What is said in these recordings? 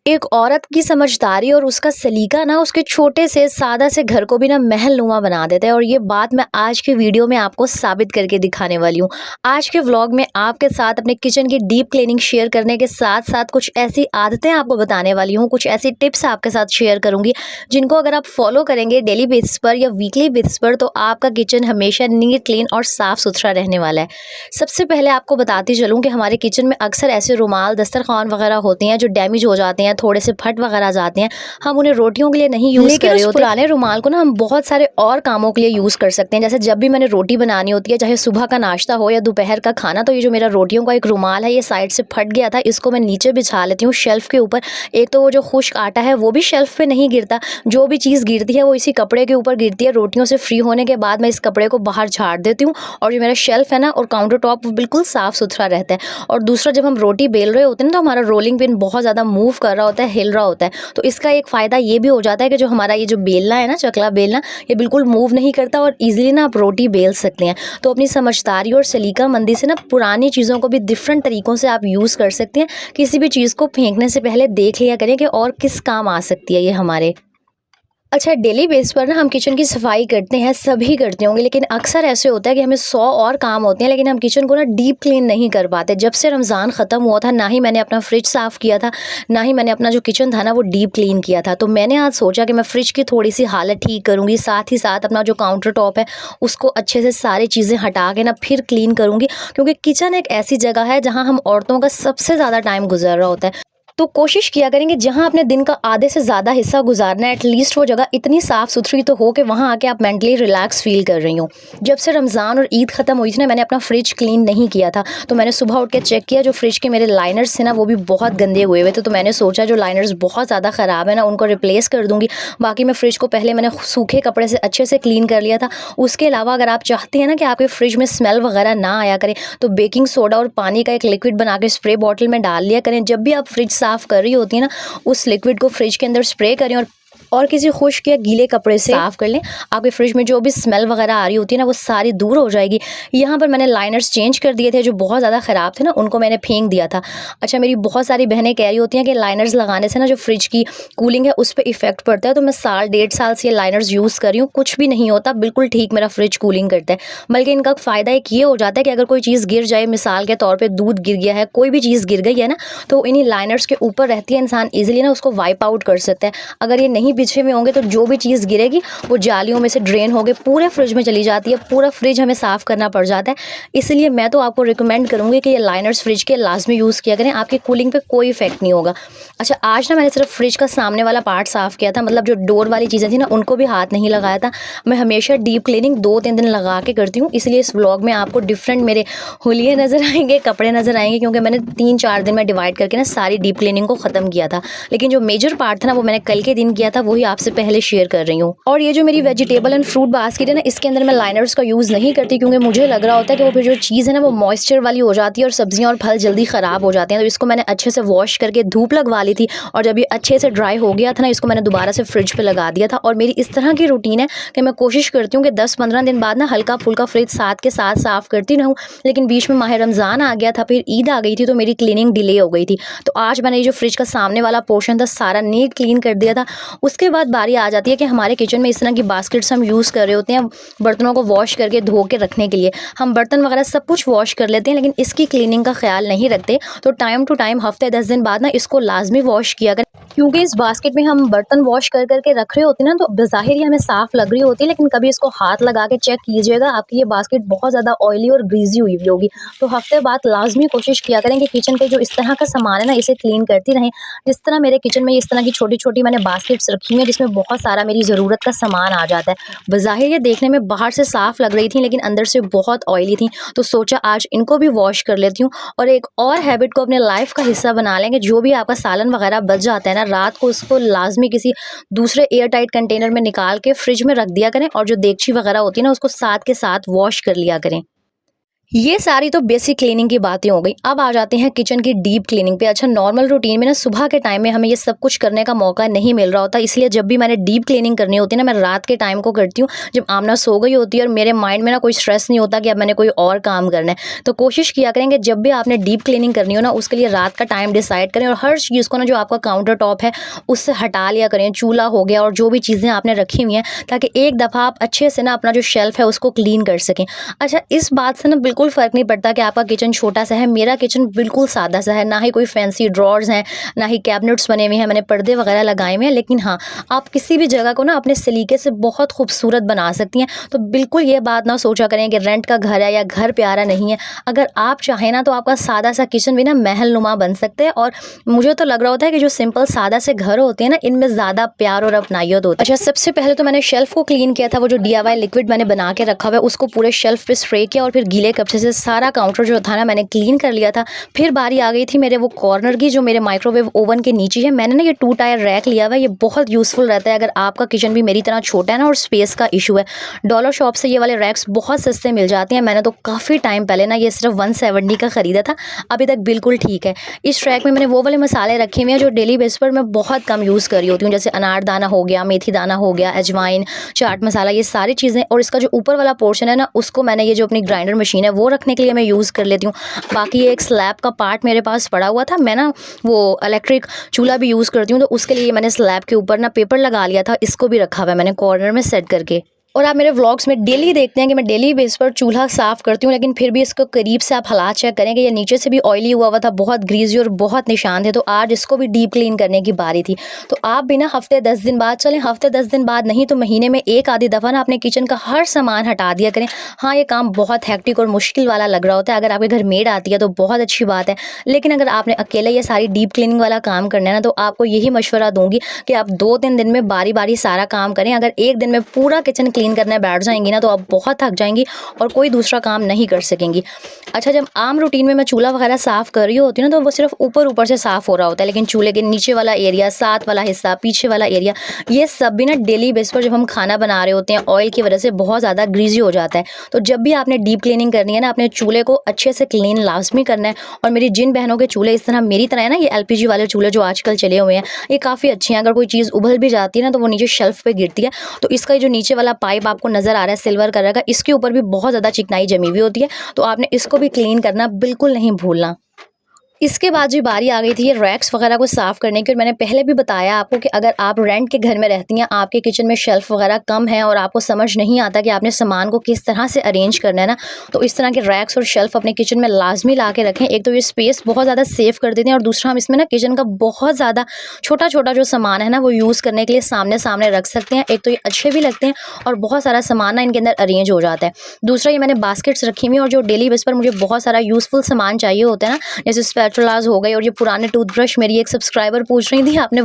एक औरत की समझदारी और उसका सलीका ना उसके छोटे से सादा से घर को भी ना महलनुमा बना देता है। और ये बात मैं आज की वीडियो में आपको साबित करके दिखाने वाली हूँ। आज के व्लॉग में आपके साथ अपने किचन की डीप क्लीनिंग शेयर करने के साथ साथ कुछ ऐसी आदतें आपको बताने वाली हूँ, कुछ ऐसी टिप्स आपके साथ शेयर करूंगी जिनको अगर आप फॉलो करेंगे डेली बेसिस पर या वीकली बेसिस पर तो आपका किचन हमेशा नीट क्लीन और साफ सुथरा रहने वाला है। सबसे पहले आपको बताती चलूँ कि हमारे किचन में अक्सर ऐसे रुमाल दस्तरखान वगैरह होते हैं जो डैमेज हो जाते हैं, थोड़े से फट वगैरह जाते हैं। हम उन्हें रोटियों के लिए नहीं यूज कर रहे होते, पुराने रुमाल को ना हम बहुत सारे और कामों के लिए यूज कर सकते हैं। जैसे जब भी मैंने रोटी बनानी होती है, चाहे सुबह का नाश्ता हो या दोपहर का खाना, तो ये जो मेरा रोटियों का एक रुमाल है ये साइड से फट गया था, इसको मैं नीचे बिछा लेती हूँ शेल्फ के ऊपर। एक तो वो जो खुश्क आटा है वो भी शेल्फ पे नहीं गिरता, जो भी चीज़ गिरती है वो इसी कपड़े के ऊपर गिरती है। रोटियों से फ्री होने के बाद मैं इस कपड़े को बाहर झाड़ देती हूँ और जो मेरा शेल्फ है ना और काउंटर टॉप वो बिल्कुल साफ सुथरा रहता है। और दूसरा, जब हम रोटी बेल रहे होते हैं ना तो हमारा रोलिंग पिन बहुत ज़्यादा मूव कर रहा होता है, हिल रहा होता है, तो इसका एक फ़ायदा ये भी हो जाता है कि जो हमारा ये जो बेलना है ना, चकला बेलना, ये बिल्कुल मूव नहीं करता और ईजिली ना आप रोटी बेल सकते हैं। तो अपनी समझदारी और सलीकामंदी से ना पुरानी चीज़ों को भी डिफरेंट तरीक़ों से आप यूज़ कर सकते हैं। किसी भी चीज़ को फेंकने से पहले देख लिया करें कि और किस काम आ सकती है ये हमारे। अच्छा, डेली बेस पर ना हम किचन की सफाई करते हैं, सभी करते होंगे, लेकिन अक्सर ऐसे होता है कि हमें 100 और काम होते हैं लेकिन हम किचन को ना डीप क्लीन नहीं कर पाते। जब से रमज़ान ख़त्म हुआ था, ना ही मैंने अपना फ्रिज साफ़ किया था, ना ही मैंने अपना जो किचन था ना वो डीप क्लीन किया था। तो मैंने आज सोचा कि मैं फ्रिज की थोड़ी सी हालत ठीक करूँगी, साथ ही साथ अपना जो काउंटर टॉप है उसको अच्छे से सारी चीज़ें हटा के ना फिर क्लीन करूँगी, क्योंकि किचन एक ऐसी जगह है जहाँ हम औरतों का सबसे ज़्यादा टाइम गुजर रहा होता है। तो कोशिश किया करेंगे जहाँ अपने दिन का आधे से ज़्यादा हिस्सा गुजारना है, एटलीस्ट वो जगह इतनी साफ़ सुथरी तो हो कि वहाँ आके आप मेंटली रिलैक्स फील कर रही हो। जब से रमज़ान और ईद ख़त्म हुई थी ना, मैंने अपना फ्रिज क्लीन नहीं किया था, तो मैंने सुबह उठ के चेक किया, जो फ्रिज के मेरे लाइनर्स थे ना वो भी बहुत गंदे हुए हुए थे। तो मैंने सोचा जो लाइनर्स बहुत ज़्यादा ख़राब है ना उनको रिप्लेस कर दूँगी। बाकी मैं फ्रिज को पहले मैंने सूखे कपड़े से अच्छे से क्लीन कर लिया था। उसके अलावा अगर आप चाहते हैं ना कि आपके फ्रिज में स्मेल वगैरह ना आया करे, तो बेकिंग सोडा और पानी का एक लिक्विड बना के स्प्रे बॉटल में डाल लिया करें। जब भी आप फ्रिज साफ़ कर रही होती है ना, उस लिक्विड को फ्रिज के अंदर स्प्रे करें और किसी खुश्क या गीले कपड़े से साफ़ कर लें। आपके फ्रिज में जो भी स्मेल वगैरह आ रही होती है ना वो सारी दूर हो जाएगी। यहाँ पर मैंने लाइनर्स चेंज कर दिए थे, जो बहुत ज़्यादा ख़राब थे ना उनको मैंने फेंक दिया था। अच्छा, मेरी बहुत सारी बहनें कह रही होती हैं कि लाइनर्स लगाने से ना जो फ्रिज की कूलिंग है उस पर इफेक्ट पड़ता है। तो मैं साल 1.5 साल से ये लाइनर्स यूज़ कर रही हूँ, कुछ भी नहीं होता, बिल्कुल ठीक मेरा फ्रिज कूलिंग करता है। बल्कि इनका फ़ायदा एक ये हो जाता है कि अगर कोई चीज़ गिर जाए, मिसाल के तौर पर दूध गिर गया है, कोई भी चीज़ गिर गई है ना, तो इन्हीं लाइनर्स के ऊपर रहती है, इंसान ईजिली ना उसको वाइप आउट कर सकता है। अगर ये नहीं बिछे हुए होंगे तो जो भी चीज़ गिरेगी वो जालियों में से ड्रेन होके पूरे फ्रिज में चली जाती है, पूरा फ्रिज हमें साफ़ करना पड़ जाता है। इसलिए मैं तो आपको रिकमेंड करूँगी कि ये लाइनर्स फ्रिज के लाजमी यूज़ किया करें, आपकी कूलिंग पे कोई इफेक्ट नहीं होगा। अच्छा, आज ना मैंने सिर्फ फ्रिज का सामने वाला पार्ट साफ़ किया था, मतलब जो डोर वाली चीज़ें थी ना उनको भी हाथ नहीं लगाया था। मैं हमेशा डीप क्लीनिंग 2-3 दिन लगा के करती हूँ, इसलिए इस व्लॉग में आपको डिफरेंट मेरे हुलिये नज़र आएंगे, कपड़े नज़र आएंगे, क्योंकि मैंने 3-4 दिन में डिवाइड करके ना सारी डीप क्लीनिंग को ख़त्म किया था। लेकिन जो मेजर पार्ट था ना वो मैंने कल के दिन किया था, वही आपसे पहले शेयर कर रही हूँ। और ये जो मेरी वेजिटेबल एंड फ्रूट बास्केट है ना, इसके अंदर मैं लाइनर्स का यूज़ नहीं करती, क्योंकि मुझे लग रहा होता है कि वो फिर जो चीज़ है ना वो मॉइस्चर वाली हो जाती है और सब्जियां और फल जल्दी ख़राब हो जाते हैं। तो इसको मैंने अच्छे से वॉश करके धूप लगवा ली थी, और जब ये अच्छे से ड्राई हो गया था ना, इसको मैंने दोबारा से फ्रिज पे लगा दिया था। और मेरी इस तरह की रूटीन है कि मैं कोशिश करती हूँ कि 10-15 दिन बाद ना हल्का फुल्का फ्रिज साथ के साथ साफ़ करती रहूँ। लेकिन बीच में माह रमज़ान आ गया था, फिर ईद आ गई थी, तो मेरी क्लीनिंग डिले हो गई थी। तो आज मैंने ये जो फ्रिज का सामने वाला पोर्शन था सारा नीट क्लीन कर दिया था। उसके बाद बारी आ जाती है कि हमारे किचन में इस तरह की बास्केट्स हम यूज़ कर रहे होते हैं बर्तनों को वॉश करके धो के रखने के लिए। हम बर्तन वगैरह सब कुछ वॉश कर लेते हैं, लेकिन इसकी क्लीनिंग का ख्याल नहीं रखते। तो टाइम टू टाइम हफ्ते 10 दिन बाद ना इसको लाजमी वॉश किया करें, क्योंकि इस बास्केट में हम बर्तन वॉश कर करके रख रहे होते हैं ना, तो बज़ाहिर ये हमें साफ़ लग रही होती है, लेकिन कभी इसको हाथ लगा के चेक कीजिएगा, आपकी ये बास्केट बहुत ज़्यादा ऑयली और ग्रीजी हुई हुई होगी। तो हफ्ते बाद लाजमी कोशिश किया करें कि किचन के जो इस तरह का सामान है ना इसे क्लीन करती रहें। जिस तरह मेरे किचन में इस तरह की छोटी छोटी मैंने बास्केट्स रखी हुई हैं जिसमें बहुत सारा मेरी ज़रूरत का सामान आ जाता है। बज़ाहिर ये देखने में बाहर से साफ़ लग रही थी, लेकिन अंदर से बहुत ऑयली थी, तो सोचा आज इनको भी वॉश कर लेती हूँ। और एक और हैबिट को अपने लाइफ का हिस्सा बना लेंगे, जो भी आपका सालन वगैरह बच जाता है ना, रात को उसको लाजमी किसी दूसरे एयर टाइट कंटेनर में निकाल के फ्रिज में रख दिया करें, और जो देगची वगैरह होती है ना उसको साथ के साथ वॉश कर लिया करें। ये सारी तो बेसिक क्लीनिंग की बातें हो गई। अब आ जाते हैं किचन की डीप क्लीनिंग पे। अच्छा, नॉर्मल रूटीन में ना सुबह के टाइम में हमें ये सब कुछ करने का मौका नहीं मिल रहा होता, इसलिए जब भी मैंने डीप क्लीनिंग करनी होती है ना, मैं रात के टाइम को करती हूँ, जब आमना सो गई होती है और मेरे माइंड में ना कोई स्ट्रेस नहीं होता कि अब मैंने कोई और काम करना है। तो कोशिश किया करेंगे जब भी आपने डीप क्लीनिंग करनी हो ना, उसके लिए रात का टाइम डिसाइड करें और हर चीज़ को ना, जो आपका काउंटर टॉप है उससे हटा लिया करें, चूल्हा हो गया और जो भी चीज़ें आपने रखी हुई हैं, ताकि एक दफ़ा आप अच्छे से ना अपना जो शेल्फ है उसको क्लीन कर सकें। अच्छा, इस बात से ना बिल्कुल फ़र्क नहीं पड़ता कि आपका किचन छोटा-सा है। मेरा किचन बिल्कुल सादा-सा है, ना ही कोई फैंसी ड्रॉर्स हैं, ना ही कैबिनेट्स बने हुए हैं, मैंने पर्दे वगैरह लगाए हुए हैं। लेकिन हाँ, आप किसी भी जगह को ना अपने सलीके से बहुत खूबसूरत बना सकती हैं। तो बिल्कुल ये बात ना सोचा करें कि रेंट का घर है या घर प्यारा नहीं है। अगर आप चाहें ना, तो आपका सादा-सा किचन भी ना महलनुमा बन सकता है। और मुझे तो लग रहा होता है कि जो सिंपल सादा से घर होते हैं ना, इनमें ज़्यादा प्यार और अपनायत होती है। अच्छा, सबसे पहले तो मैंने शेल्फ को क्लीन किया था। वो जो डीआईवाई लिक्विड मैंने बना के रखा हुआ है, उसको पूरे शेल्फ पे स्प्रे किया और फिर गीले कपड़े से सारा काउंटर जो था ना, मैंने क्लीन कर लिया था। फिर बारी आ गई थी मेरे वो कॉर्नर की, जो मेरे माइक्रोवेव ओवन के नीचे है। मैंने ना ये 2 टायर रैक लिया हुआ है, ये बहुत यूज़फुल रहता है अगर आपका किचन भी मेरी तरह छोटा है ना और स्पेस का इशू है। डॉलर शॉप से ये वाले रैक्स बहुत सस्ते मिल जाते हैं। मैंने तो काफ़ी टाइम पहले ना ये सिर्फ 170 का खरीदा था, अभी तक बिल्कुल ठीक है। इस रैक में मैंने वो वाले मसाले रखे हुए हैं जो डेली बेस पर मैं बहुत कम यूज़ कर रही होती हूँ, जैसे अनारदाना हो गया, मेथी दाना हो गया, अजवाइन, चाट मसाला, ये सारी चीज़ें। और इसका जो ऊपर वाला पोर्शन है ना, उसको मैंने ये जो अपनी ग्राइंडर मशीन है वो रखने के लिए मैं यूज़ कर लेती हूँ। बाकी ये एक स्लैब का पार्ट मेरे पास पड़ा हुआ था, मैं ना वो इलेक्ट्रिक चूल्हा भी यूज़ करती हूँ, तो उसके लिए मैंने स्लैब के ऊपर ना पेपर लगा लिया था। इसको भी रखा हुआ है मैंने कॉर्नर में सेट करके। और आप मेरे व्लॉग्स में डेली देखते हैं कि मैं डेली बेस पर चूल्हा साफ़ करती हूँ, लेकिन फिर भी इसको करीब से आप हालात चेक करें कि ये नीचे से भी ऑयली हुआ हुआ था, बहुत ग्रीज़ी और बहुत निशान थे। तो आज इसको भी डीप क्लीन करने की बारी थी। तो आप भी ना हफ़्ते 10 दिन बाद चलें, हफ़्ते 10 दिन बाद नहीं तो महीने में एक आधी दफ़ा ना अपने किचन का हर सामान हटा दिया करें। हाँ, ये काम बहुत हेक्टिक और मुश्किल वाला लग रहा होता है। अगर आपके घर मेड आती है तो बहुत अच्छी बात है, लेकिन अगर आपने अकेले ये सारी डीप क्लीनिंग वाला काम करना है ना, तो आपको यही मशवरा दूँगी कि आप 2-3 दिन में बारी-बारी सारा काम करें। अगर एक दिन में पूरा किचन क्लीन करने बैठ जाएँगी ना, तो आप बहुत थक जाएँगी और कोई दूसरा काम नहीं कर सकेंगी। अच्छा, जब आम रूटीन में मैं चूल्हा वगैरह साफ़ कर रही होती हूँ ना, तो वो सिर्फ़ ऊपर-ऊपर से साफ़ हो रहा होता है, लेकिन चूल्हे के नीचे वाला एरिया, साथ वाला हिस्सा, पीछे वाला एरिया, ये सब भी ना डेली बेस पर जब हम खाना बना रहे होते हैं, ऑयल की वजह से बहुत ज़्यादा ग्रीज़ी हो जाता है। तो जब भी आपने डीप क्लीनिंग करनी है ना, अपने चूल्हे को अच्छे से क्लीन लाज़मी करना है। और मेरी जिन बहनों के चूल्हे इस तरह मेरी तरह है ना, ये एलपीजी वाले चूल्हे जो आजकल चले हुए हैं, ये काफ़ी अच्छे हैं। अगर कोई चीज़ उबल भी जाती है ना, तो वो नीचे शेल्फ़ पे गिरती है। तो इसका ये जो नीचे वाला पाइप आपको नज़र आ रहा है सिल्वर कलर का, इसके ऊपर भी बहुत ज़्यादा चिकनाई जमी हुई होती है, तो आपने इसको भी क्लीन करना बिल्कुल नहीं भूलना। इसके बाद जी बारी आ गई थी ये रैक्स वगैरह को साफ़ करने की। और मैंने पहले भी बताया आपको कि अगर आप रेंट के घर में रहती हैं, आपके किचन में शेल्फ वगैरह कम है और आपको समझ नहीं आता कि आपने सामान को किस तरह से अरेंज करना है ना, तो इस तरह के रैक्स और शेल्फ अपने किचन में लाजमी ला के रखें। एक तो ये स्पेस बहुत ज़्यादा सेव कर देते हैं और दूसरा हम इसमें ना किचन का बहुत ज़्यादा छोटा-छोटा जो सामान है ना, वो यूज़ करने के लिए सामने-सामने रख सकते हैं। एक तो ये अच्छे भी लगते हैं और बहुत सारा सामान ना इनके अंदर अरेंज हो जाता है। दूसरा, ये मैंने बास्केट्स रखी हुई हैं और जो डेली बेस पर मुझे बहुत सारा यूज़फुल सामान चाहिए होता है ना, जैसे स्पैचुलास हो गए और ये पुराने टूथब्रश, मेरी एक सब्सक्राइबर पूछ रही थी आपने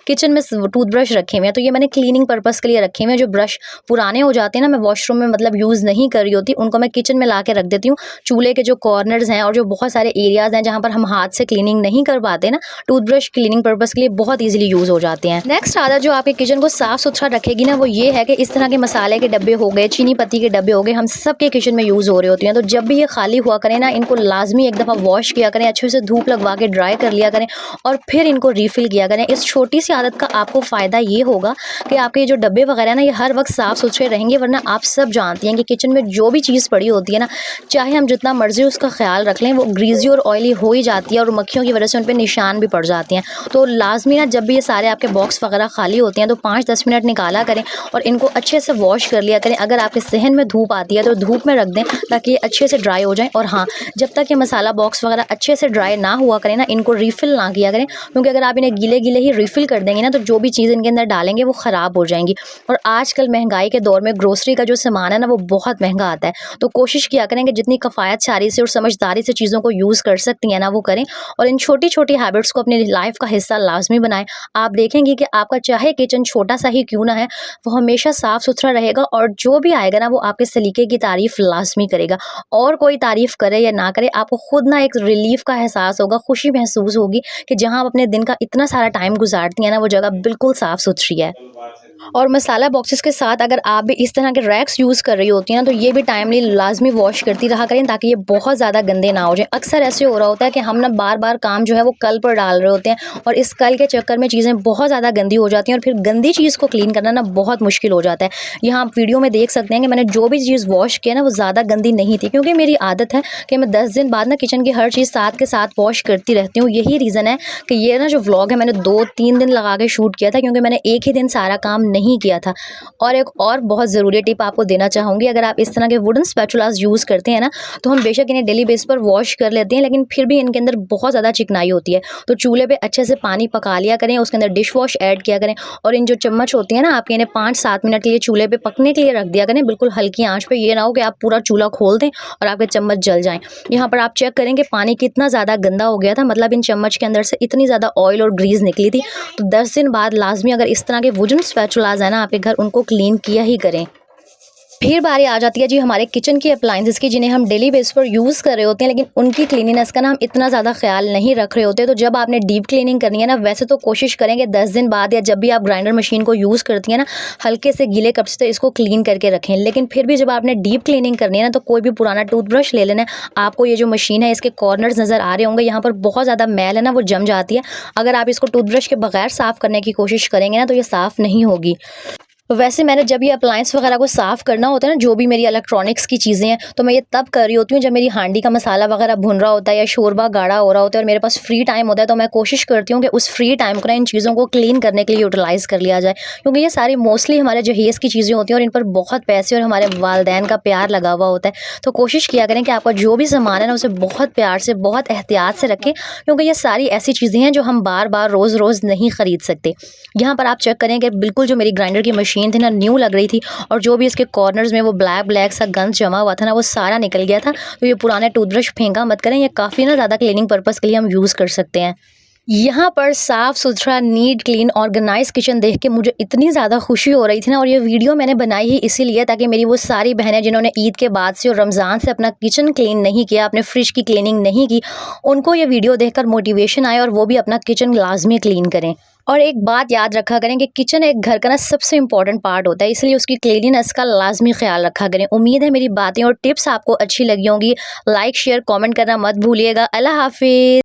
किचन में टूथब्रश रखे हुए हैं, तो ये मैंने क्लीनिंग पर्पस के लिए रखे हुए हैं। जो ब्रश पुराने हो जाते हैं ना, मैं वॉशरूम में मतलब यूज़ नहीं कर रही होती, उनको मैं किचन में ला के रख देती हूँ। चूल्हे के जो कॉर्नर्स हैं और जो बहुत सारे एरियाज़ हैं जहाँ पर हम हाथ से क्लीनिंग नहीं कर पाते ना, टूथब्रश क्लीनिंग पर्पस के लिए बहुत ईजिली यूज़ हो जाते हैं। नेक्स्ट आदत जो आपके किचन को साफ सुथरा रखेगी ना, वो ये है कि इस तरह के मसाले के डब्बे हो गए, चीनी पत्ती के डब्बे हो गए, हम सबके किचन में यूज़ हो रहे होते हैं। तो जब भी ये खाली हुआ करें ना, इनको लाजमी एक दफ़ा वॉश किया करें, अच्छे से धूप लगवा के ड्राई कर लिया करें और फिर इनको रिफ़िल किया करें। इस छोटी सी आदत का आपको फ़ायदा ये होगा कि आपके ये जो डब्बे वगैरह ना, ये हर वक्त साफ़ सुथरे रहेंगे। वरना आप सब जानती हैं कि किचन में जो भी चीज़ पड़ी होती है ना, चाहे हम जितना मर्ज़ी उसका ख़्याल रख लें, वो ग्रीज़ी और ऑयली हो ही जाती है और मक्खियों की वजह से उन पे निशान भी पड़ जाते हैं। तो लाज़मी ना, जब भी ये सारे आपके बॉक्स वगैरह खाली होते हैं, तो 5-10 मिनट निकाला करें और इनको अच्छे से वॉश कर लिया करें। अगर आपके सहन में धूप आती है तो धूप में रख दें, ताकि ये अच्छे से ड्राई हो जाएँ। और हाँ, जब तक ये मसाला बॉक्स वगैरह अच्छे से ड्राई ना हुआ करें ना, इनको रिफ़िल ना किया करें, क्योंकि अगर आप इन्हें गीले-गीले ही रिफ़िल कर देंगे ना, तो जो भी चीज़ इनके अंदर डालेंगे वो ख़राब हो जाएँगी। और आजकल महँगाई के दौर में ग्रोसरी का जो सामान है ना, वो बहुत महँगा आता है। तो कोशिश किया करें कि जितनी किफ़ायतशारी से और समझदारी से चीज़ों को यूज़ कर सकती हैं ना, वो करें और इन छोटी-छोटी हैबिट्स को अपनी लाइफ़ का हिस्सा लाज़मी बनाएँ। आप देखेंगे कि आपका चाहे किचन छोटा-सा ही क्यों ना है, वो हमेशा साफ़-सुथरा रहेगा और जो भी आएगा ना, वो आपके सलीके की तारीफ़ लाज़मी करेगा। और कोई तारीफ़ करे या ना करे, आपको खुद ना एक रिलीफ़ का एहसास होगा, खुशी महसूस होगी कि जहाँ आप अपने दिन का इतना सारा टाइम गुज़ारती हैं ना, वो जगह बिल्कुल साफ़-सुथरी है। और मसाला बॉक्सेस के साथ अगर आप भी इस तरह के रैक्स यूज़ कर रही होती हैं ना, तो ये भी टाइमली लाजमी वॉश करती रहा करें ताकि ये बहुत ज़्यादा गंदे ना हो जाएं। अक्सर ऐसे हो रहा होता है कि हम ना बार बार काम जो है वो कल पर डाल रहे होते हैं और इस कल के चक्कर में चीज़ें बहुत ज़्यादा गंदी हो जाती हैं और फिर गंदी चीज़ को क्लीन करना ना बहुत मुश्किल हो जाता है। यहाँ आप वीडियो में देख सकते हैं कि मैंने जो भी चीज़ वॉश किया ना वो ज़्यादा गंदी नहीं थी, क्योंकि मेरी आदत है कि मैं 10 दिन बाद ना किचन की हर चीज़ साथ के साथ वॉश करती रहती हूँ। यही रीज़न है कि ये ना जो व्लॉग है मैंने 2-3 दिन लगा के शूट किया था, क्योंकि मैंने एक ही दिन सारा काम नहीं किया था। और एक और बहुत ज़रूरी टिप आपको देना चाहूँगी, अगर आप इस तरह के वुडन स्पैचुलास यूज़ करते हैं ना, तो हम बेशक इन्हें डेली बेस पर वॉश कर लेते हैं, लेकिन फिर भी इनके अंदर बहुत ज़्यादा चिकनाई होती है। तो चूल्हे पे अच्छे से पानी पका लिया करें, उसके अंदर डिश वॉश ऐड किया करें और इन जो चम्मच होती है ना आपके, इन्हें 5-7 मिनट के लिए चूल्हे पे पकने के लिए रख दिया करें, बिल्कुल हल्की आँच पे। ये ना हो कि आप पूरा चूल्हा खोल दें और आपके चम्मच जल जाएँ। यहाँ पर आप चेक करें कि पानी कितना ज़्यादा गंदा हो गया था, मतलब इन चम्मच के अंदर से इतनी ज़्यादा ऑयल और ग्रीस निकली थी। तो 10 दिन बाद लाज़मी अगर इस तरह के वुडन स्पैचुलास है ना आपके घर, उनको क्लीन किया ही करें। फिर बारी आ जाती है जी हमारे किचन की अप्लायंसेस की, जिन्हें हम डेली बेस पर यूज़ कर रहे होते हैं, लेकिन उनकी क्लीनिनेस का ना हम इतना ज़्यादा ख्याल नहीं रख रहे होते। तो जब आपने डीप क्लीनिंग करनी है ना, वैसे तो कोशिश करें कि 10 दिन बाद या जब भी आप ग्राइंडर मशीन को यूज़ करती हैं ना, हल्के से गीले कप से इसको क्लीन करके रखें। लेकिन फिर भी जब आपने डीप क्लीनिंग करनी है ना, तो कोई भी पुराना टूथब्रश ले लेना है। आपको ये जो मशीन है इसके कॉर्नर्स नज़र आ रहे होंगे, यहाँ पर बहुत ज़्यादा मैल है ना वो जम जाती है। अगर आप इसको टूथब्रश के बगैर साफ़ करने की कोशिश करेंगे ना, तो ये साफ़ नहीं होगी। वैसे मैंने जब ये अप्लायंस वगैरह को साफ़ करना होता है ना, जो भी मेरी इलेक्ट्रॉनिक्स की चीज़ें हैं, तो मैं ये तब कर रही होती हूँ जब मेरी हांडी का मसाला वगैरह भुन रहा होता है या शोरबा गाढ़ा हो रहा होता है और मेरे पास फ्री टाइम होता है। तो मैं कोशिश करती हूँ कि उस फ्री टाइम को ना इन चीज़ों को क्लीन करने के लिए यूटिलाइज़ कर लिया जाए, क्योंकि ये सारी मोस्टली हमारे जहेज़ की चीज़ें होती हैं और इन पर बहुत पैसे और हमारे वालदैन का प्यार लगा हुआ होता है। तो कोशिश किया करें कि आपका जो भी सामान है ना उसे बहुत प्यार से, बहुत एहतियात से रखें, क्योंकि ये सारी ऐसी चीज़ें हैं जो हम बार बार रोज़ रोज़ नहीं ख़रीद सकते। यहाँ पर आप चेक करें कि बिल्कुल जो मेरी ग्राइंडर की मशीन थी ना, न्यू लग रही थी और जो भी इसके कॉर्नर्स में वो ब्लैक ब्लैक सा गंद जमा हुआ था ना, वो सारा निकल गया था। तो ये पुराने टूथब्रश फेंका मत करें, ये काफ़ी ना ज़्यादा क्लीनिंग पर्पज़ के लिए हम यूज़ कर सकते हैं। यहाँ पर साफ़ सुथरा, नीट, क्लीन, ऑर्गेनाइज़ किचन देख के मुझे इतनी ज़्यादा खुशी हो रही थी ना, और ये वीडियो मैंने बनाई ही इसीलिए ताकि मेरी वो सारी बहनें जिन्होंने ईद के बाद से और रमज़ान से अपना किचन क्लीन नहीं किया, अपने फ्रिज की क्लीनिंग नहीं की, उनको ये वीडियो देखकर मोटिवेशन आए और वो भी अपना किचन लाज़मी क्लीन करें। और एक बात याद रखा करें कि किचन एक घर का ना सबसे इम्पॉर्टेंट पार्ट होता है, इसलिए उसकी क्लीनिनेस का लाज़मी ख्याल रखा करें। उम्मीद है मेरी बातें और टिप्स आपको अच्छी लगी होंगी। लाइक, शेयर, कमेंट करना मत भूलिएगा। अल्लाह हाफ़िज़।